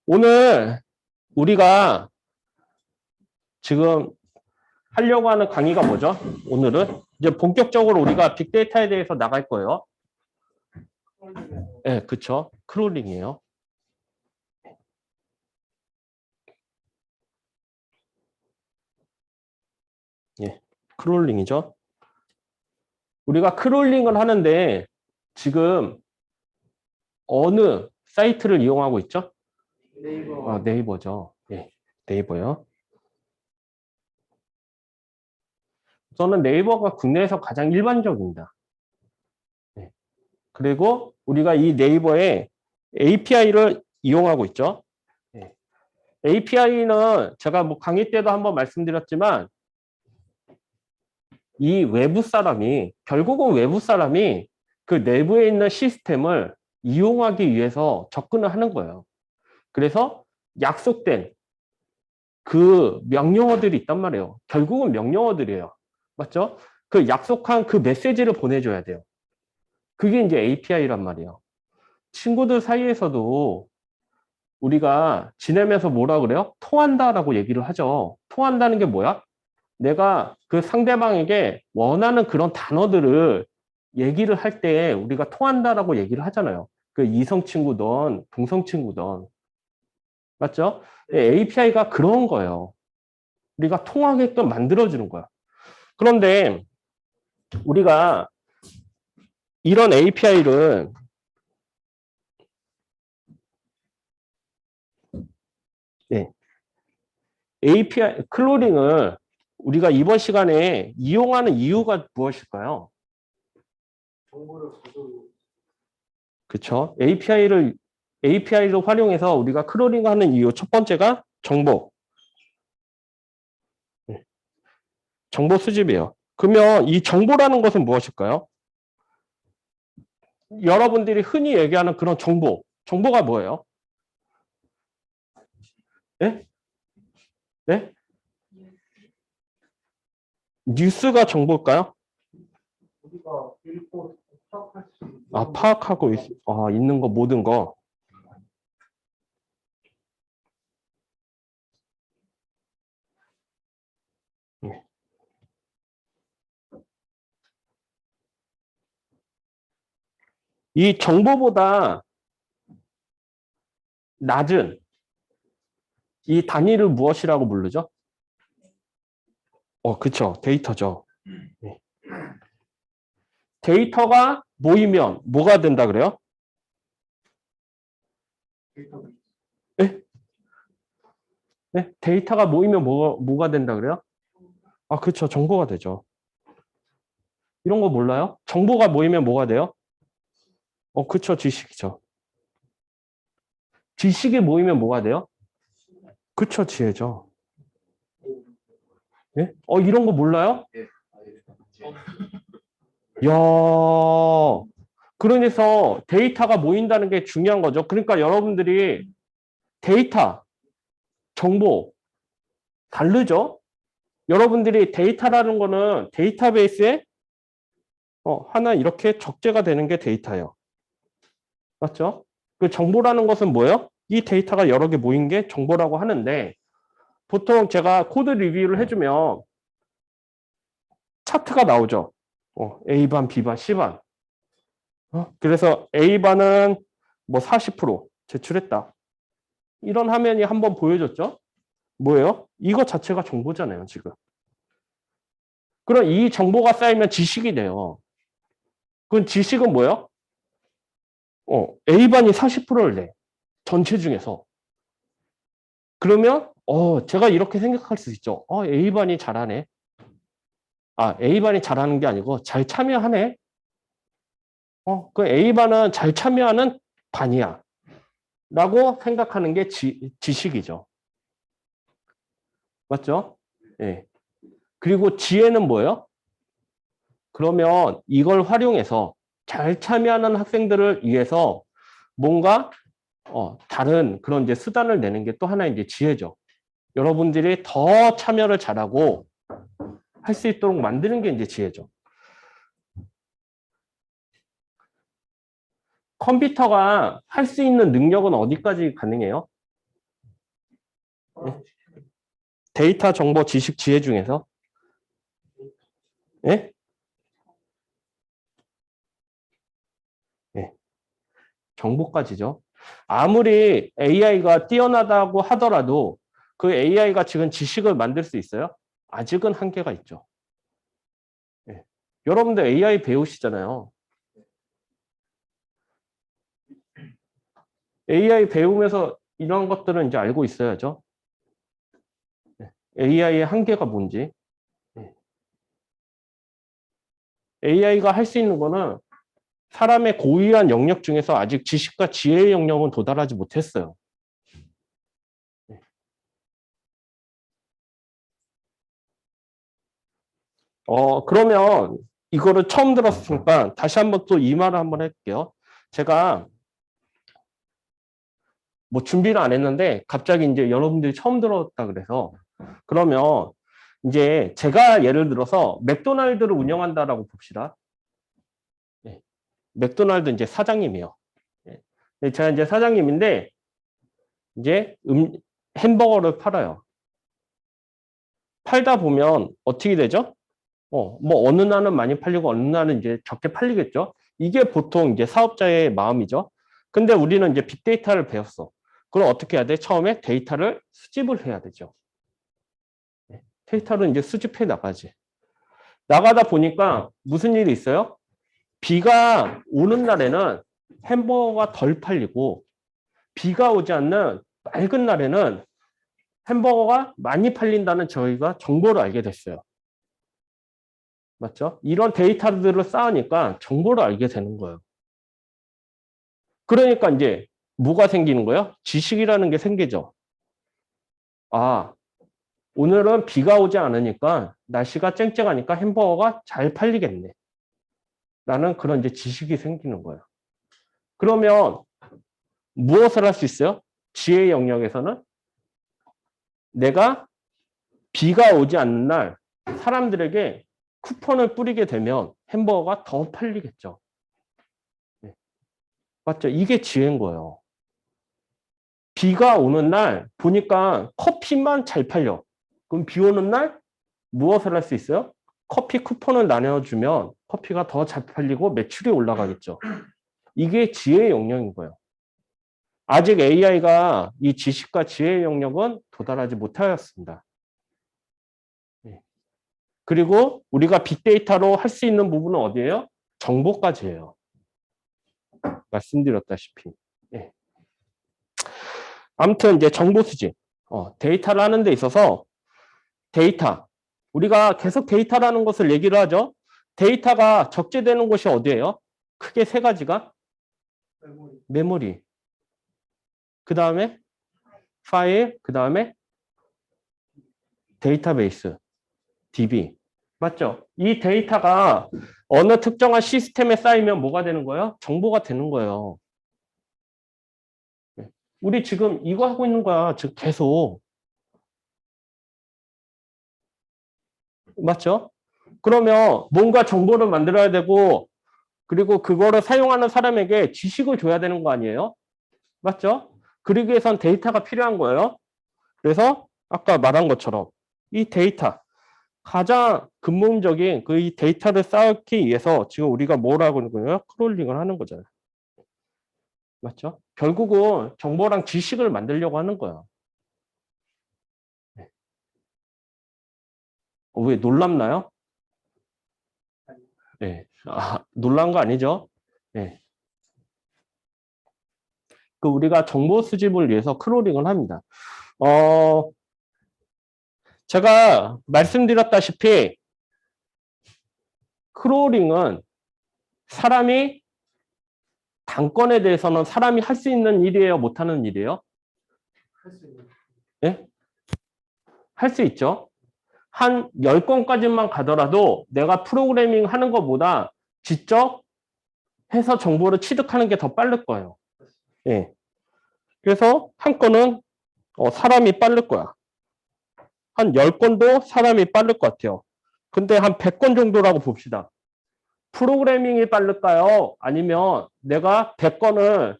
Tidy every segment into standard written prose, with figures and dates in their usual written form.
오늘 우리가 지금 하려고 하는 강의가 뭐죠? 오늘은 이제 본격적으로 우리가 빅데이터에 대해서 나갈 거예요. 네, 그쵸. 크롤링이에요. 예, 크롤링이죠. 우리가 크롤링을 하는데 지금 어느 사이트를 이용하고 있죠? 네이버. 네이버죠. 예, 네이버요. 저는 네이버가 국내에서 가장 일반적입니다. 네. 그리고 우리가 이 네이버에 API를 이용하고 있죠. 네. API는 제가 뭐 강의 때도 한번 말씀드렸지만 이 외부 사람이 결국은 외부 사람이 그 내부에 있는 시스템을 이용하기 위해서 접근을 하는 거예요. 그래서 약속된 그 명령어들이 있단 말이에요. 결국은 명령어들이에요. 맞죠? 그 약속한 그 메시지를 보내줘야 돼요. 그게 이제 API란 말이에요. 친구들 사이에서도 우리가 지내면서 뭐라 그래요? 통한다라고 얘기를 하죠. 통한다는 게 뭐야? 내가 그 상대방에게 원하는 그런 단어들을 얘기를 할 때 우리가 통한다라고 얘기를 하잖아요. 그 이성 친구든 동성 친구든. 맞죠? API가 그런 거예요. 우리가 통하게끔 만들어주는 거야. 그런데 우리가 이런 API를 API 클로링을 우리가 이번 시간에 이용하는 이유가 무엇일까요? 정보를 가지고 그렇죠? API를 활용해서 우리가 크롤링하는 이유 첫 번째가 정보. 정보 수집이에요. 그러면 이 정보라는 것은 무엇일까요? 여러분들이 흔히 얘기하는 그런 정보. 정보가 뭐예요? 네? 네? 뉴스가 정보일까요? 우리가 읽고 파악할 수 있는 파악하고 있는 거, 모든 거. 이 정보보다 낮은 이 단위를 무엇이라고 부르죠? 그쵸. 데이터죠. 네. 데이터가 모이면 뭐가 된다 그래요? 데이터. 네? 네? 데이터가 모이면 뭐가 된다 그래요? 그쵸. 정보가 되죠. 이런 거 몰라요? 정보가 모이면 뭐가 돼요? 그쵸. 지식이죠. 지식이 모이면 뭐가 돼요? 그쵸. 지혜죠. 네? 이런 거 몰라요? 야, 그러면서 데이터가 모인다는 게 중요한 거죠. 그러니까 여러분들이 데이터, 정보 다르죠? 여러분들이 데이터라는 거는 데이터베이스에 하나 이렇게 적재가 되는 게 데이터예요. 맞죠? 그 정보라는 것은 뭐예요? 이 데이터가 여러 개 모인 게 정보라고 하는데 보통 제가 코드 리뷰를 해주면 차트가 나오죠. A반, B반, C반. 그래서 A반은 뭐 40% 제출했다. 이런 화면이 한번 보여줬죠? 뭐예요? 이거 자체가 정보잖아요, 지금. 그럼 이 정보가 쌓이면 지식이 돼요. 그럼 지식은 뭐예요? A반이 40%를 내. 전체 중에서. 그러면 제가 이렇게 생각할 수 있죠. A반이 잘하네. A반이 잘하는 게 아니고 잘 참여하네. 그 A반은 잘 참여하는 반이야. 라고 생각하는 게 지식이죠. 맞죠? 예. 그리고 지혜는 뭐예요? 그러면 이걸 활용해서 잘 참여하는 학생들을 위해서 뭔가 다른 그런 이제 수단을 내는 게 또 하나 이제 지혜죠. 여러분들이 더 참여를 잘하고 할 수 있도록 만드는 게 이제 지혜죠. 컴퓨터가 할 수 있는 능력은 어디까지 가능해요? 데이터, 정보, 지식, 지혜 중에서 예? 예. 정보까지죠. 아무리 AI가 뛰어나다고 하더라도 그 AI가 지금 지식을 만들 수 있어요? 아직은 한계가 있죠. 예. 여러분들 AI 배우시잖아요. AI 배우면서 이런 것들은 이제 알고 있어야죠. AI의 한계가 뭔지. AI가 할 수 있는 거는 사람의 고유한 영역 중에서 아직 지식과 지혜의 영역은 도달하지 못했어요. 그러면 이거를 처음 들었으니까 다시 한번 또 이 말을 한번 할게요. 제가 뭐 준비를 안 했는데 갑자기 이제 여러분들이 처음 들었다 그래서 그러면 이제 제가 예를 들어서 맥도날드를 운영한다라고 봅시다. 네. 맥도날드 이제 사장님이요. 네. 제가 이제 사장님인데 이제 햄버거를 팔아요. 팔다 보면 어떻게 되죠? 뭐 어느 날은 많이 팔리고 어느 날은 이제 적게 팔리겠죠. 이게 보통 이제 사업자의 마음이죠. 근데 우리는 이제 빅데이터를 배웠어. 그럼 어떻게 해야 돼? 처음에 데이터를 수집을 해야 되죠. 데이터를 이제 수집해 나가지. 나가다 보니까 무슨 일이 있어요? 비가 오는 날에는 햄버거가 덜 팔리고 비가 오지 않는 맑은 날에는 햄버거가 많이 팔린다는 저희가 정보를 알게 됐어요. 맞죠? 이런 데이터들을 쌓으니까 정보를 알게 되는 거예요. 그러니까 이제 뭐가 생기는 거예요? 지식이라는 게 생기죠. 아, 오늘은 비가 오지 않으니까 날씨가 쨍쨍하니까 햄버거가 잘 팔리겠네. 라는 그런 이제 지식이 생기는 거예요. 그러면 무엇을 할 수 있어요? 지혜 영역에서는 내가 비가 오지 않는 날 사람들에게 쿠폰을 뿌리게 되면 햄버거가 더 팔리겠죠. 네. 맞죠? 이게 지혜인 거예요. 비가 오는 날 보니까 커피만 잘 팔려. 그럼 비 오는 날 무엇을 할 수 있어요? 커피 쿠폰을 나눠주면 커피가 더 잘 팔리고 매출이 올라가겠죠. 이게 지혜의 영역인 거예요. 아직 AI가 이 지식과 지혜의 영역은 도달하지 못하였습니다. 그리고 우리가 빅데이터로 할 수 있는 부분은 어디예요? 정보까지예요. 말씀드렸다시피. 예. 아무튼 이제 정보 수집, 데이터를 하는 데 있어서 데이터, 우리가 계속 데이터라는 것을 얘기를 하죠. 데이터가 적재되는 곳이 어디예요? 크게 세 가지가 메모리, 그 다음에 파일, 그 다음에 데이터베이스, DB. 맞죠? 이 데이터가 어느 특정한 시스템에 쌓이면 뭐가 되는 거예요? 정보가 되는 거예요. 우리 지금 이거 하고 있는 거야. 지금 계속. 맞죠? 그러면 뭔가 정보를 만들어야 되고 그리고 그거를 사용하는 사람에게 지식을 줘야 되는 거 아니에요? 맞죠? 그러기 위해선 데이터가 필요한 거예요. 그래서 아까 말한 것처럼 이 데이터 가장 근본적인 그 이 데이터를 쌓기 위해서 지금 우리가 뭘 하고 있는 거예요? 크롤링을 하는 거잖아요. 맞죠? 결국은 정보랑 지식을 만들려고 하는 거야. 왜 놀랍나요? 네. 놀란 거 아니죠? 네. 그 우리가 정보 수집을 위해서 크롤링을 합니다. 제가 말씀드렸다시피 크롤링은 사람이 단건에 대해서는 사람이 할 수 있는 일이에요? 못하는 일이에요? 예? 할 수 있죠. 한 10건까지만 가더라도 내가 프로그래밍 하는 것보다 직접 해서 정보를 취득하는 게 더 빠를 거예요. 예. 그래서 한 건은 사람이 빠를 거야. 한 10건도 사람이 빠를 것 같아요. 근데 한 100건 정도라고 봅시다. 프로그래밍이 빠를까요? 아니면 내가 100건을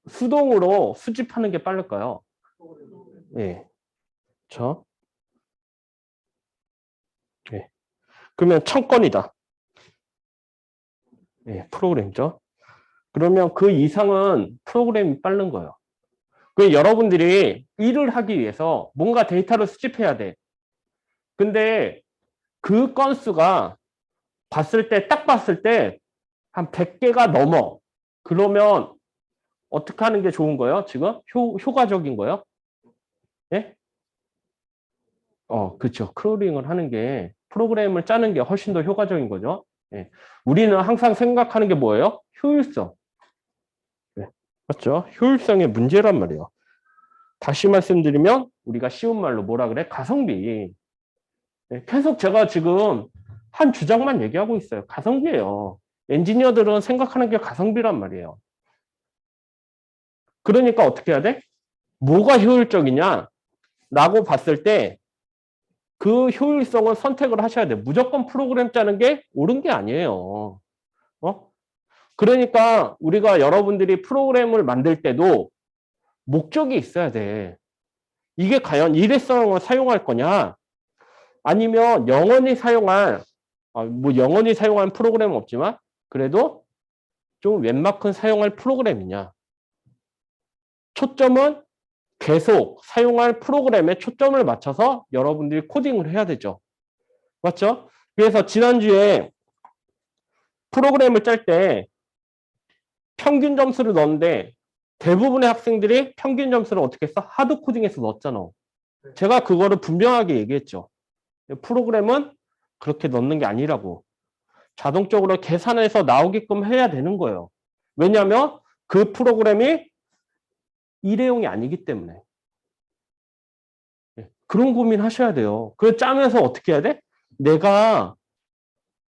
수동으로 수집하는 게 빠를까요? 예. 그렇죠? 예. 그러면 1000건이다. 예, 프로그램이죠. 그러면 그 이상은 프로그램이 빠른 거예요. 그 여러분들이 일을 하기 위해서 뭔가 데이터를 수집해야 돼. 근데 그 건수가 딱 봤을 때 한 100개가 넘어. 그러면 어떻게 하는 게 좋은 거예요? 지금? 효과적인 거예요? 예? 그렇죠. 크롤링을 하는 게, 프로그램을 짜는 게 훨씬 더 효과적인 거죠. 예. 우리는 항상 생각하는 게 뭐예요? 효율성. 네. 맞죠? 효율성의 문제란 말이에요. 다시 말씀드리면 우리가 쉬운 말로 뭐라 그래? 가성비. 네, 계속 제가 지금 한 주장만 얘기하고 있어요. 가성비예요. 엔지니어들은 생각하는 게 가성비란 말이에요. 그러니까 어떻게 해야 돼? 뭐가 효율적이냐? 라고 봤을 때 그 효율성을 선택을 하셔야 돼. 무조건 프로그램 짜는 게 옳은 게 아니에요. 그러니까 우리가 여러분들이 프로그램을 만들 때도 목적이 있어야 돼. 이게 과연 일회성을 사용할 거냐? 아니면 영원히 사용한 프로그램은 없지만 그래도 좀 웬만큼 사용할 프로그램이냐. 초점은 계속 사용할 프로그램에 초점을 맞춰서 여러분들이 코딩을 해야 되죠. 맞죠? 그래서 지난주에 프로그램을 짤 때 평균 점수를 넣었는데 대부분의 학생들이 평균 점수를 어떻게 했어? 하드 코딩해서 넣었잖아. 제가 그거를 분명하게 얘기했죠. 프로그램은 그렇게 넣는 게 아니라고. 자동적으로 계산해서 나오게끔 해야 되는 거예요. 왜냐하면 그 프로그램이 일회용이 아니기 때문에. 그런 고민 하셔야 돼요. 그 짜면서 어떻게 해야 돼? 내가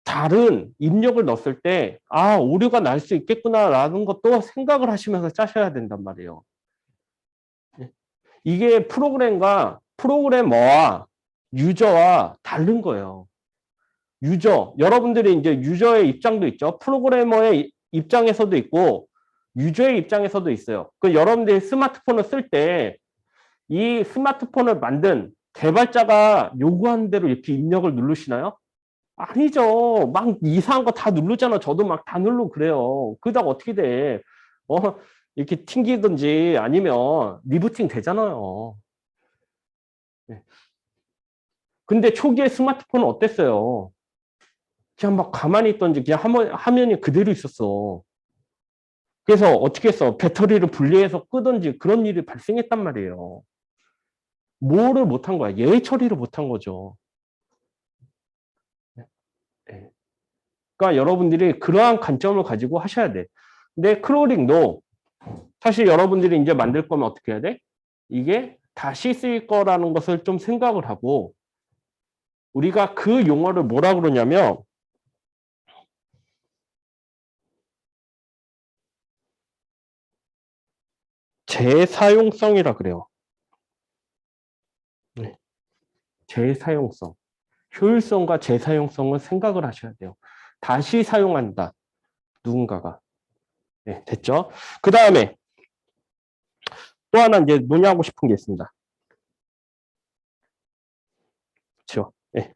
다른 입력을 넣었을 때, 오류가 날 수 있겠구나라는 것도 생각을 하시면서 짜셔야 된단 말이에요. 이게 프로그래머와 유저와 다른 거예요. 여러분들이 이제 유저의 입장도 있죠. 프로그래머의 입장에서도 있고, 유저의 입장에서도 있어요. 그 여러분들이 스마트폰을 쓸 때, 이 스마트폰을 만든 개발자가 요구하는 대로 이렇게 입력을 누르시나요? 아니죠. 막 이상한 거 다 누르잖아. 저도 막 다 누르고 그래요. 그러다가 어떻게 돼? 어, 이렇게 튕기든지 아니면 리부팅 되잖아요. 네. 근데 초기에 스마트폰은 어땠어요? 그냥 막 가만히 있던지 그냥 화면이 그대로 있었어. 그래서 어떻게 했어? 배터리를 분리해서 끄든지 그런 일이 발생했단 말이에요. 뭐를 못한 거야? 예의 처리를 못한 거죠. 네. 그러니까 여러분들이 그러한 관점을 가지고 하셔야 돼. 근데 크롤링도 사실 여러분들이 이제 만들 거면 어떻게 해야 돼? 이게 다시 쓰일 거라는 것을 좀 생각을 하고 우리가 그 용어를 뭐라 그러냐면 재사용성이라 그래요. 네. 재사용성. 효율성과 재사용성을 생각을 하셔야 돼요. 다시 사용한다. 누군가가. 네, 됐죠? 그 다음에 또 하나 이제 논의하고 싶은 게 있습니다. 그렇죠? 네.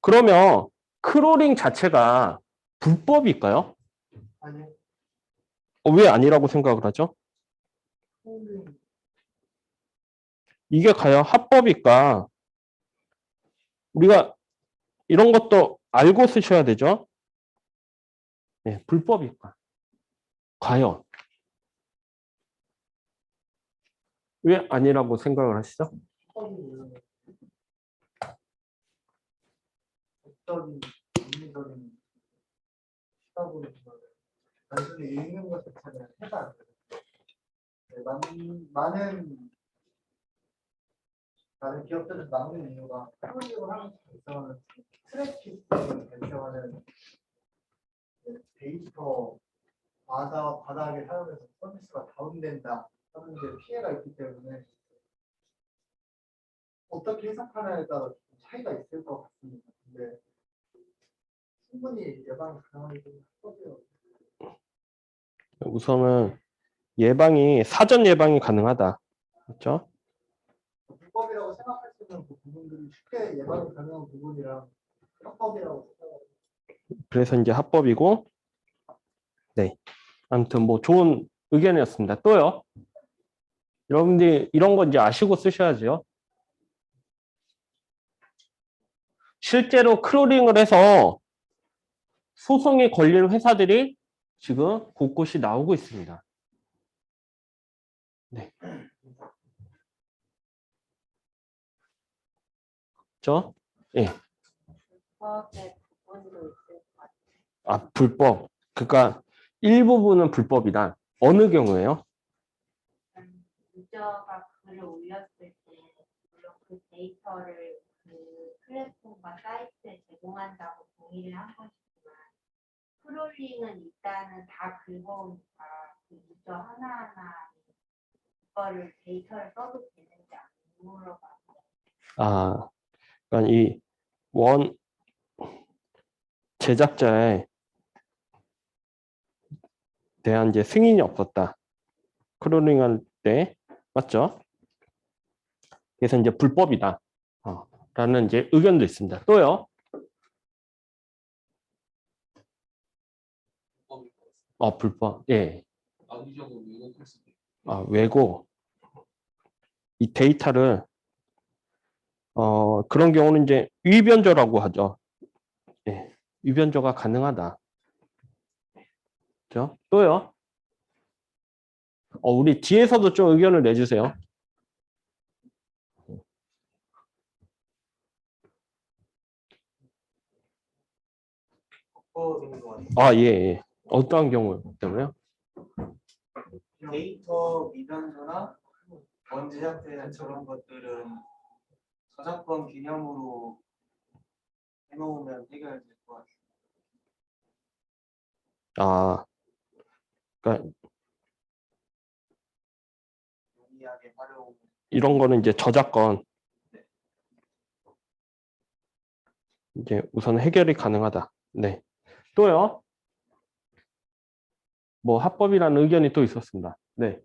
그러면 크롤링 자체가 불법일까요? 아니요. 왜 아니라고 생각을 하죠? 이게 과연 합법일까? 우리가 이런 것도 알고 쓰셔야 되죠? 네, 불법일까? 과연 왜 아니라고 생각을 하시죠? 어떤 인문적인 시각으로 단순히 읽는 것 자체는 해가 안 돼요. 네, 많은 기업들은 막는 이유가 프로젝트를 하면서 발생하는 트래픽을 발생하는 데이터 바닥에 사용해서 서비스가 다운된다 하는 데 피해가 있기 때문에 어떻게 해석하냐에 따라 좀 차이가 있을 것 같습니다. 근데 충분히 예방이 가능하기 때문에 합법이에요. 우선은 사전 예방이 가능하다. 그렇죠? 불법이라고 생각할 수 있는 그 부분들이 쉽게 예방이 가능한 부분이라 합법이라고 생각합니다. 그래서 이제 합법이고, 네. 아무튼 뭐 좋은 의견이었습니다. 또요. 여러분들이 이런 거 이제 아시고 쓰셔야죠. 실제로 크롤링을 해서 소송에 걸린 회사들이 지금 곳곳이 나오고 있습니다. 네. 그렇죠? 예. 불법의 부분도 있을 것 같아요. 아, 불법. 그러니까 일부분은 불법이다. 어느 경우에요? 유저가 글을 올렸을 때 물론 그 데이터를 그 플랫폼과 사이트에 제공한다고 동의를 한 것이지만 크롤링은 일단은 다 긁어오니까 그 유저 하나하나 그거를 데이터를 써도 되는지 안 물어봐서 아, 그러니까 이 원 제작자에 대한 이제 승인이 없었다. 크롤링할 때 맞죠? 그래서 이제 불법이다. 라는 이제 의견도 있습니다. 또요. 불법. 예. 악의적으로 왜곡할 수도 있고. 왜곡. 이 데이터를 그런 경우는 이제 위변조라고 하죠. 예. 위변조가 가능하다. 그죠? 또요. 우리 뒤에서도 좀 의견을 내주세요. 합법인 것 같아요. 아, 예, 예. 어떠한 경우 때문에요? 데이터 미변조나 원 제작되는 저런 것들은 저작권 개념으로 해놓으면 해결될 것 같아요. 아, 그러니까 용이하게 활용. 이런 거는 이제 저작권 이제 우선 해결이 가능하다. 네. 또요. 뭐 합법이라는 의견이 또 있었습니다. 네.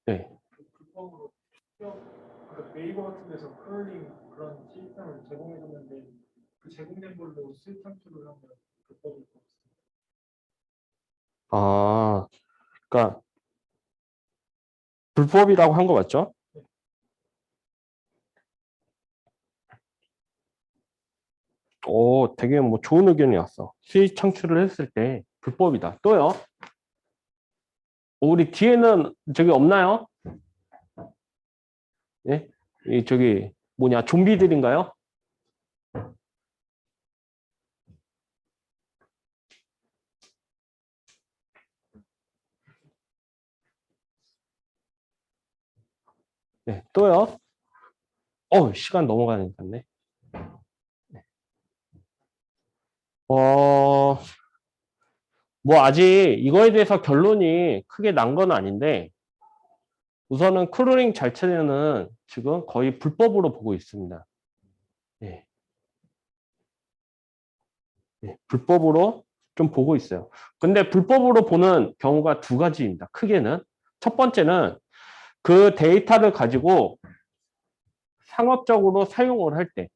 네. 불법으로 그러니까 네이버 같은 데서 크롤링 그런 시스템을 제공해줬는데 그 제공된 걸로 수익 창출을 하면 불법일 것 같습니다. 아, 그러니까 불법이라고 한 거 맞죠? 되게 뭐 좋은 의견이 왔어. 수익 창출을 했을 때 불법이다. 또요. 우리 뒤에는 저기 없나요? 예? 저기 뭐냐 좀비들인가요? 네, 또요. 시간 넘어가는 것 같네. 뭐 아직 이거에 대해서 결론이 크게 난 건 아닌데 우선은 크롤링 자체는 지금 거의 불법으로 보고 있습니다. 예. 예, 불법으로 좀 보고 있어요. 근데 불법으로 보는 경우가 두 가지입니다. 크게는. 첫 번째는 그 데이터를 가지고 상업적으로 사용을 할 때,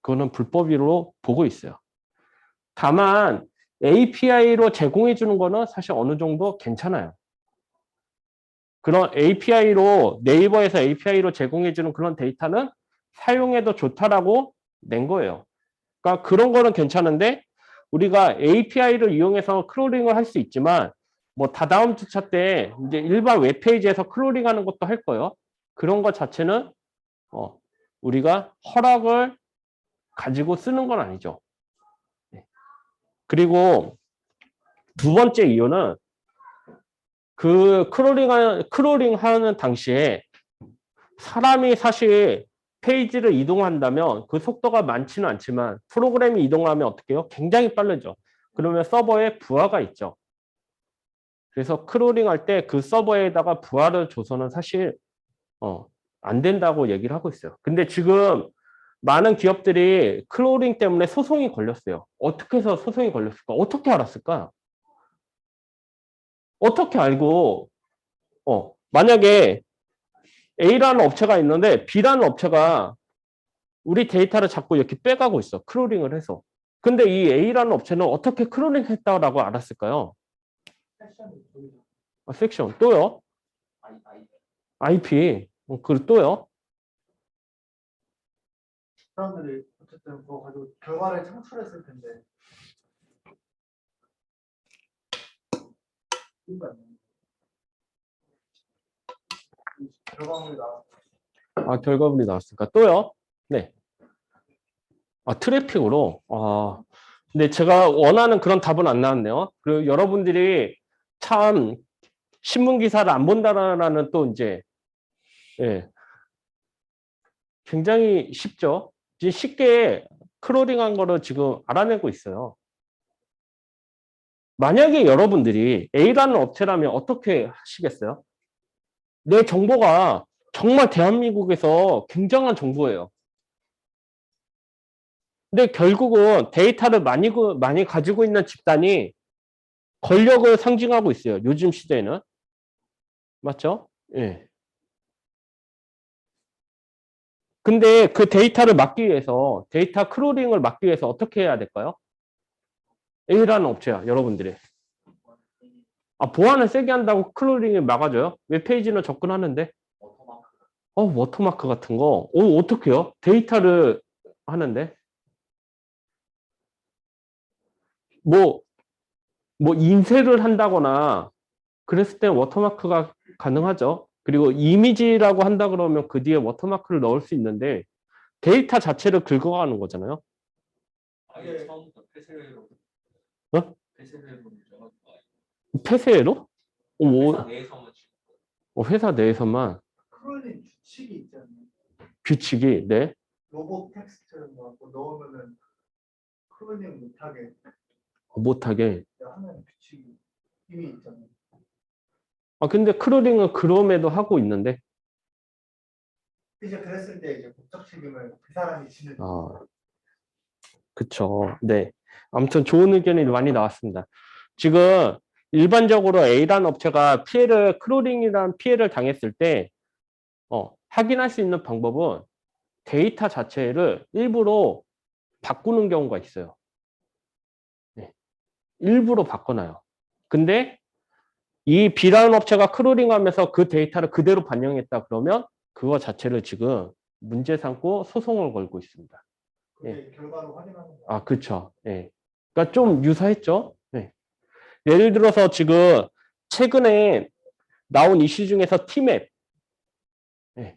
그거는 불법으로 보고 있어요. 다만 API로 제공해 주는 거는 사실 어느 정도 괜찮아요. 그런 API로 네이버에서 API로 제공해 주는 그런 데이터는 사용해도 좋다라고 낸 거예요. 그러니까 그런 거는 괜찮은데 우리가 API를 이용해서 크롤링을 할 수 있지만 뭐 다다음 주차 때 이제 일반 웹페이지에서 크롤링하는 것도 할 거예요. 그런 것 자체는 우리가 허락을 가지고 쓰는 건 아니죠. 그리고 두 번째 이유는 그 크롤링 하는 당시에 사람이 사실 페이지를 이동한다면 그 속도가 많지는 않지만 프로그램이 이동하면 어떻게 해요? 굉장히 빠르죠. 그러면 서버에 부하가 있죠. 그래서 크롤링 할 때 그 서버에다가 부하를 줘서는 사실 안 된다고 얘기를 하고 있어요. 근데 지금 많은 기업들이 크롤링 때문에 소송이 걸렸어요. 어떻게 해서 소송이 걸렸을까? 어떻게 알았을까? 어떻게 알고 만약에 A라는 업체가 있는데 B라는 업체가 우리 데이터를 자꾸 이렇게 빼가고 있어. 크롤링을 해서. 근데 이 A라는 업체는 어떻게 크롤링 했다라고 알았을까요? 패션이 보이죠. 섹션. 또요? IP. 그리고 또요? 사람들이 어쨌든 그거 가지고 결과를 창출했을 텐데. 결과물이 나왔어. 결과물이 나왔으니까. 또요? 네. 트래픽으로. 근데 제가 원하는 그런 답은 안 나왔네요. 그리고 여러분들이 참 신문 기사를 안 본다라는 또 이제, 예. 굉장히 쉽죠. 이제 쉽게 크롤링한 거를 지금 알아내고 있어요. 만약에 여러분들이 A라는 업체라면 어떻게 하시겠어요? 내 정보가 정말 대한민국에서 굉장한 정보예요. 근데 결국은 데이터를 많이 가지고 있는 집단이 권력을 상징하고 있어요. 요즘 시대에는. 맞죠? 예. 근데 그 데이터를 막기 위해서, 데이터 크롤링을 막기 위해서 어떻게 해야 될까요? A라는 업체야, 여러분들이. 보안을 세게 한다고 크롤링을 막아줘요? 웹페이지는 접근하는데? 워터마크 같은 거. 어떻게 해요? 데이터를 하는데? 뭐 인쇄를 한다거나, 그랬을 때 워터마크가 가능하죠. 그리고 이미지라고 한다 그러면 그 뒤에 워터마크를 넣을 수 있는데, 데이터 자체를 긁어가는 거잖아요. 아예 처음부터 폐쇄로 어? 폐쇄를 문제가 폐쇄로? 회사 내에서만 지금 회사 내에서만 크롤링 규칙이 있잖아요. 규칙이, 네. 로봇 텍스트 뭐 넣으면은 크롤링 못하게. 하는 규칙이 이미 있잖아요. 근데 크롤링은 그럼에도 하고 있는데. 이제 그랬을 때 이제 법적 책임을 그 사람이 지는. 그쵸. 네. 아무튼 좋은 의견이 많이 나왔습니다. 지금 일반적으로 A라는 업체가 크롤링이라는 피해를 당했을 때, 확인할 수 있는 방법은 데이터 자체를 일부러 바꾸는 경우가 있어요. 네. 일부러 바꿔놔요. 근데 이 B라는 업체가 크롤링하면서 그 데이터를 그대로 반영했다 그러면 그거 자체를 지금 문제 삼고 소송을 걸고 있습니다. 그게 결과로 확인하는 거. 그렇죠. 예. 그러니까 좀 유사했죠. 예. 예를 들어서 지금 최근에 나온 이슈 중에서 티맵. 예.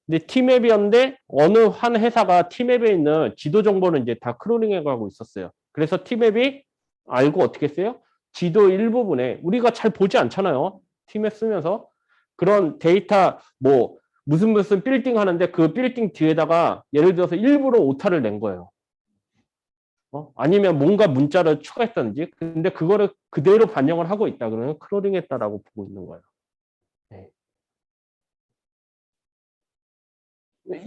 근데 티맵이었는데 어느 한 회사가 티맵에 있는 지도 정보를 이제 다 크롤링해 가고 있었어요. 그래서 티맵이 알고 어떻게 했어요? 지도 일부분에 우리가 잘 보지 않잖아요. 티맵 쓰면서 그런 데이터 무슨 빌딩 하는데 그 빌딩 뒤에다가 예를 들어서 일부러 오타를 낸 거예요. 아니면 뭔가 문자를 추가했다든지. 근데 그거를 그대로 반영을 하고 있다 그러면 크롤링했다라고 보고 있는 거예요. 네.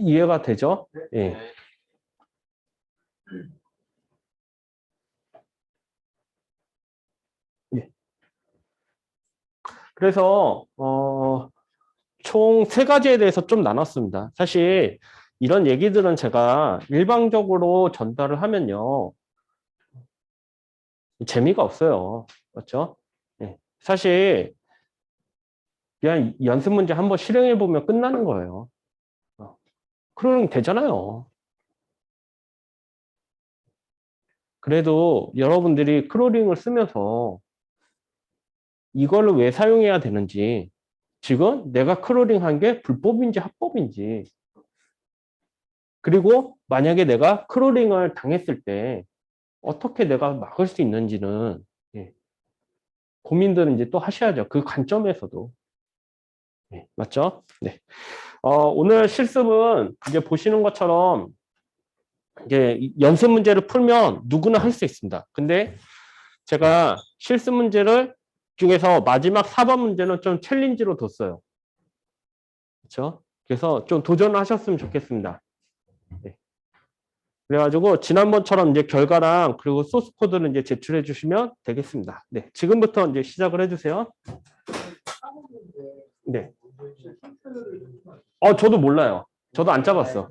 이해가 되죠? 예. 네. 예. 그래서 총 3가지에 대해서 좀 나눴습니다. 사실 이런 얘기들은 제가 일방적으로 전달을 하면요. 재미가 없어요. 맞죠? 네. 사실 그냥 연습 문제 한번 실행해 보면 끝나는 거예요. 크롤링 되잖아요. 그래도 여러분들이 크롤링을 쓰면서 이거를 왜 사용해야 되는지, 지금 내가 크롤링한 게 불법인지 합법인지, 그리고 만약에 내가 크롤링을 당했을 때 어떻게 내가 막을 수 있는지는 고민들은 이제 또 하셔야죠. 그 관점에서도. 네, 맞죠? 네. 오늘 실습은 이제 보시는 것처럼 이제 연습 문제를 풀면 누구나 할 수 있습니다. 근데 제가 실습 문제를 중에서 마지막 4번 문제는 좀 챌린지로 뒀어요. 그렇죠? 그래서 좀 도전을 하셨으면 좋겠습니다. 네. 그래가지고 지난번처럼 이제 결과랑 그리고 소스 코드를 이제 제출해 주시면 되겠습니다. 네, 지금부터 이제 시작을 해주세요. 네. 힌트를 저도 몰라요. 저도 안 짜봤어.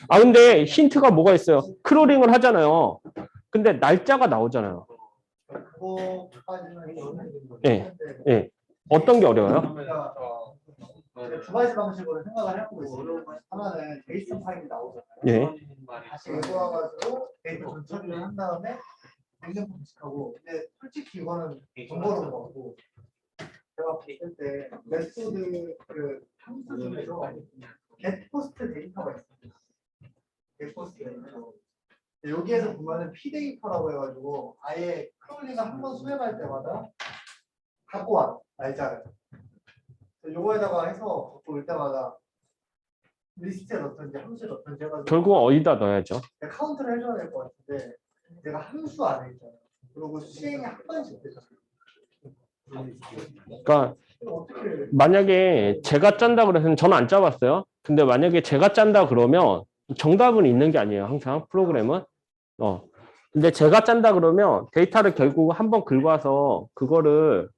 아, 근데 힌트가 뭐가 있어요? 크롤링을 하잖아요. 근데 날짜가 나오잖아요. 그거까지는 예, 예. 어떤 게 어려워요? 그러니까 두 가지 방식으로 생각을 해보고 있어요. 하나는 제이슨 파일이 나오잖아요. 예. 다시 읽어와가지고 데이터 전처리를 한 다음에 액션 방식하고. 근데 솔직히 이거는 번거로운 거 같고, 제가 봤을 때 메소드 그 함수 중에서 getPost 데이터가 있어요. getPost 데이터. 여기에서 보면은 p 데이터라고 해가지고 아예 크롤링을 한 번 수행할 때마다 갖고 와 날짜를. 요거에다가 해서 갖고 올 때마다 리스트에 넣든지 함수에 넣든지 해가지고 결국 어디다 넣어야죠? 카운트를 해줘야 될 것 같은데 내가 함수 안에 있잖아요. 그리고 수행이 한 번씩 되잖아요. 그러니까 어떻게 만약에 제가 짠다 그래서 저는 안 짜봤어요. 근데 만약에 제가 짠다 그러면 정답은 있는 게 아니에요. 항상 프로그램은. 근데 제가 짠다 그러면 데이터를 결국 한번 긁어와서 그거를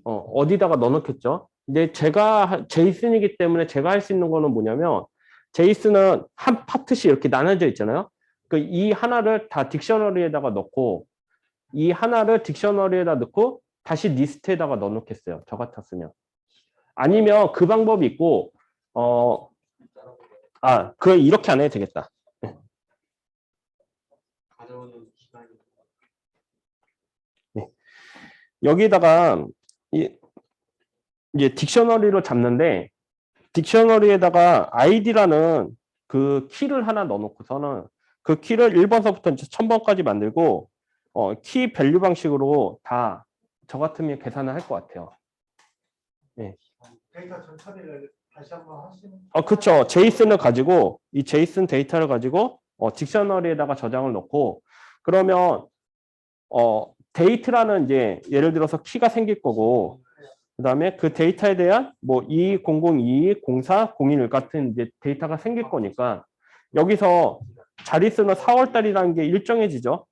어디다가 넣어놓겠죠. 근데 제가 제이슨이기 때문에 제가 할 수 있는 거는 뭐냐면 제이슨은 한 파트씩 이렇게 나눠져 있잖아요. 그 이 하나를 다 딕셔너리에다가 넣고 이 하나를 딕셔너리에다 넣고 다시 리스트에다가 넣어놓겠어요. 저 같았으면. 아니면 그 방법이 있고 그 이렇게 안 해도 되겠다. 가져오는 시간이 네. 여기다가 이제 딕셔너리로 잡는데 딕셔너리에다가 id라는 그 키를 하나 넣어놓고서는 그 키를 1번서부터 1000번까지 만들고 키 밸류 방식으로 다 저 같으면 계산을 할 것 같아요. 네. 데이터 전처리를 다시 한번 하시는? 그렇죠. 제이슨을 가지고 이 제이슨 데이터를 가지고 딕셔너리에다가 저장을 넣고 그러면 데이트라는 이제 예를 들어서 키가 생길 거고 그다음에 그 데이터에 대한 뭐 2002, 04, 01 같은 이제 데이터가 생길 거니까 여기서 자릿수는 4월 달이라는 게 일정해지죠.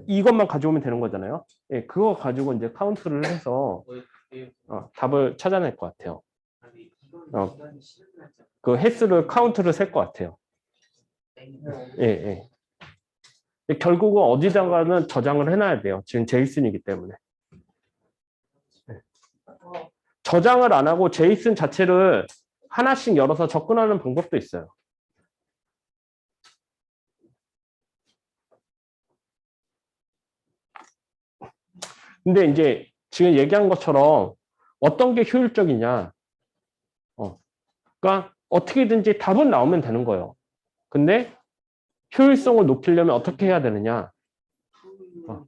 이것만 가져오면 되는 거잖아요. 예, 그거 가지고 이제 카운트를 해서 답을 찾아낼 것 같아요. 그 횟수를 카운트를 셀 것 같아요. 예, 예. 결국은 어디다가는 저장을 해놔야 돼요. 지금 제이슨이기 때문에. 저장을 안 하고 제이슨 자체를 하나씩 열어서 접근하는 방법도 있어요. 근데 이제 지금 얘기한 것처럼 어떤 게 효율적이냐. 그러니까 어떻게든지 답은 나오면 되는 거예요. 근데 효율성을 높이려면 어떻게 해야 되느냐.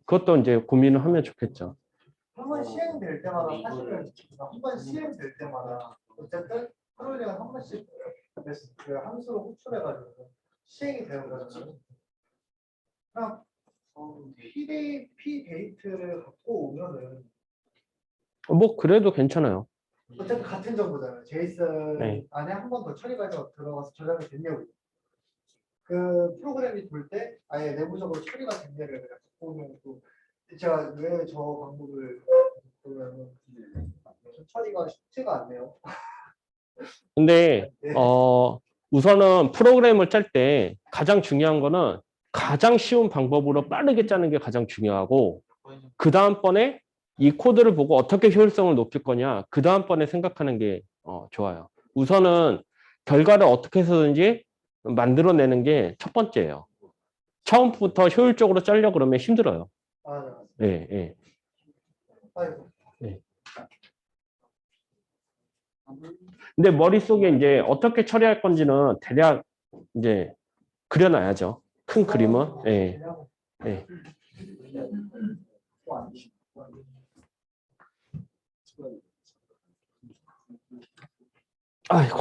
그것도 이제 고민을 하면 좋겠죠. 한 번 시행될 때마다 사실은 한 번 시행될 때마다 어쨌든 크롤링을 한 번씩 그 함수로 호출해가지고 시행이 되는 거잖아요. 그냥 P 데이트를 갖고 오면은 뭐 그래도 괜찮아요. 어쨌든 같은 정보잖아요. 제이슨 네. 안에 한 번 더 처리가 들어가서 저장이 됐냐고. 그 프로그램이 돌 때 아예 내부적으로 처리가 됐냐를 그냥 갖고 오면 또 제가 왜 저 방법을 보면 처리가 쉽지가 않네요. 근데 네. 우선은 프로그램을 짤 때 가장 중요한 거는 가장 쉬운 방법으로 빠르게 짜는 게 가장 중요하고 그 다음번에 이 코드를 보고 어떻게 효율성을 높일 거냐 그 다음번에 생각하는 게 좋아요. 우선은 결과를 어떻게 해서든지 만들어내는 게 첫 번째예요. 처음부터 효율적으로 짜려고 그러면 힘들어요. 네, 네. 아이고. 네. 근데 머릿속에 이제 어떻게 처리할 건지는 대략 이제 그려놔야죠. 큰 그림은. 예. 예. 아이고.